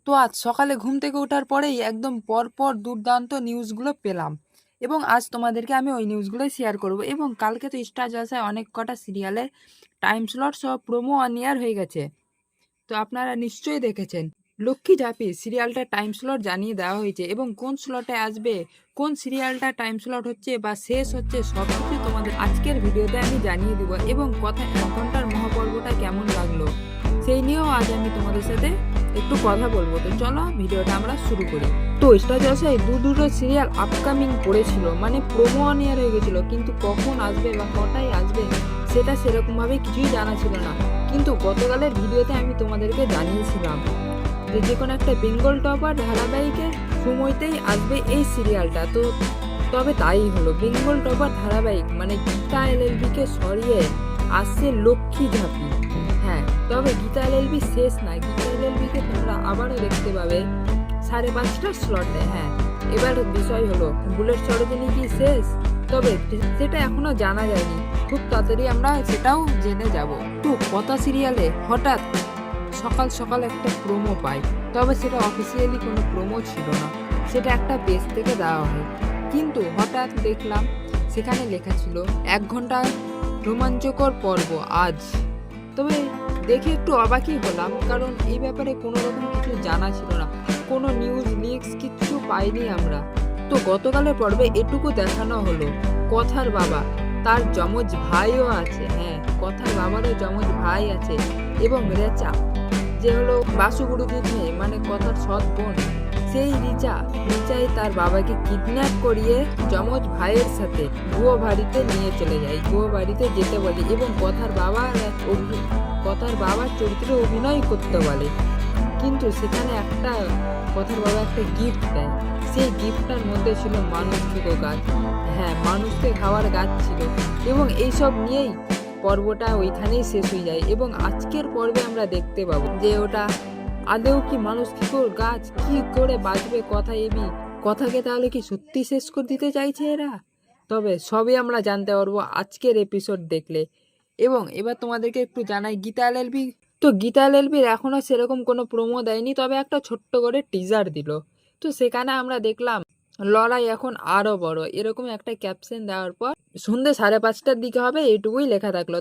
তো আজ সকালে ঘুম থেকে ওঠার পরেই একদম পরপর দুর্দান্ত নিউজগুলো পেলাম এবং আজ তোমাদেরকে আমি ওই নিউজগুলোই শেয়ার করব। এবং কালকে তো স্টার জলসায় অনেক কটা সিরিয়ালের টাইম স্লট সব প্রোমো অন এয়ার হয়ে গেছে। তো আপনারা নিশ্চয়ই দেখেছেন লক্ষ্মী ঝাঁপি সিরিয়ালটা টাইম স্লট জানিয়ে দেওয়া হয়েছে এবং কোন স্লটে আসবে, কোন সিরিয়ালটা টাইম স্লট হচ্ছে বা শেষ হচ্ছে, সব কিছু তোমাদের আজকের ভিডিওতে আমি জানিয়ে দিব। এবং কথা 1 ঘন্টার মহাপর্বটা কেমন লাগলো সেই নিয়েও আজ আমি তোমাদের সাথে একটু কথা বলবো। তো চলো ভিডিওটা আমরা শুরু করি। তো স্টার জলসায় দুটো সিরিয়াল আপকামিং পড়েছিল, মানে প্রোমো অন এয়ার হয়ে গেছিলো, কিন্তু কখন আসবে বা কটায় আসবে সেটা সেরকমভাবে কিছুই জানা ছিল না। কিন্তু গতকালের ভিডিওতে আমি তোমাদেরকে জানিয়েছিলাম যে কোনো একটা বেঙ্গল টপার ধারাবাহিকের সময়তেই আসবে এই সিরিয়ালটা। তো তবে তাই হলো, বেঙ্গল টপার ধারাবাহিক মানে গীতা এলএলবিকে সরিয়ে আসছে লক্ষ্মী ঝাঁপি। হ্যাঁ, তবে গীতা এলএলবি শেষ না, গীতা এলএলবিকে তোমরা আবারও দেখতে পাবে 5:30টার স্লটে। হ্যাঁ, এবার বিষয় হলো বুলেট সরোজিনী কি শেষ, তবে সেটা এখনো জানা যায়নি, খুব তাড়াতাড়ি আমরা সেটাও জেনে যাব। তো কথা সিরিয়ালে হঠাৎ সকাল সকাল একটা প্রোমো পাই, তবে সেটা অফিসিয়ালি কোনো প্রোমো ছিল না, সেটা একটা পেজ থেকে দেওয়া হয়। কিন্তু হঠাৎ দেখলাম সেখানে লেখা ছিল 1 ঘন্টা রোমাঞ্চকর পর্ব আজ। তবে দেখে একটু অবাকই হলাম, কারণ এই ব্যাপারে কোনো রকম কিছু জানা ছিল না, কোনো নিউজ লিক্স কিচ্ছু পাইনি আমরা। তো গতকালের পর্বে এটুকু দেখানো হলো কথার বাবা, তার যমজ ভাইও আছে। হ্যাঁ, কথার বাবারও যমজ ভাই আছে এবং রেচা যে হলো বাসুগুরুজির মেয়ে, মানে কথার সৎ বোন, সেই রিচাই তার বাবাকে কিডন্যাপ করিয়ে যমজ ভাইয়ের সাথে গুয়ো বাড়িতে নিয়ে চলে যায়, গুয়ো বাড়িতে যেতে বলে এবং কথার বাবার চরিত্রে অভিনয় করতে বলে। কিন্তু সেখানে কথার বাবা একটা গিফট দেয়, সেই গিফটটার মধ্যে ছিল মানুষ খেকো গাছ। হ্যাঁ, মানুষকে খাওয়ার গাছ ছিল এবং এইসব নিয়েই পর্বটা ওইখানেই শেষ হয়ে যায়। এবং আজকের পর্বে আমরা দেখতে পাবো যে ওটা আদেও কি মানুষ খেকোর গাছ, কি করে বাঁচবে কথা এবি, কথাকে তাহলে কি সত্যি শেষ করে দিতে চাইছে এরা? তবে সবই আমরা জানতে পারবো আজকের এপিসোড দেখলে। এবং এবার তোমাদেরকে একটু জানাই গীতা এলএলবি, তো গীতা এলএলবির এখনো সেরকম কোনো প্রোমো দেয়নি, তবে একটা ছোট্ট করে টিজার দিল। তো সেখানে আমরা দেখলাম লড়াই এখন আরো বড়, এরকম একটা ক্যাপশন দেওয়ার পর সন্ধ্যে 5:30টার দিকে হবে এইটুকুই লেখা থাকলো।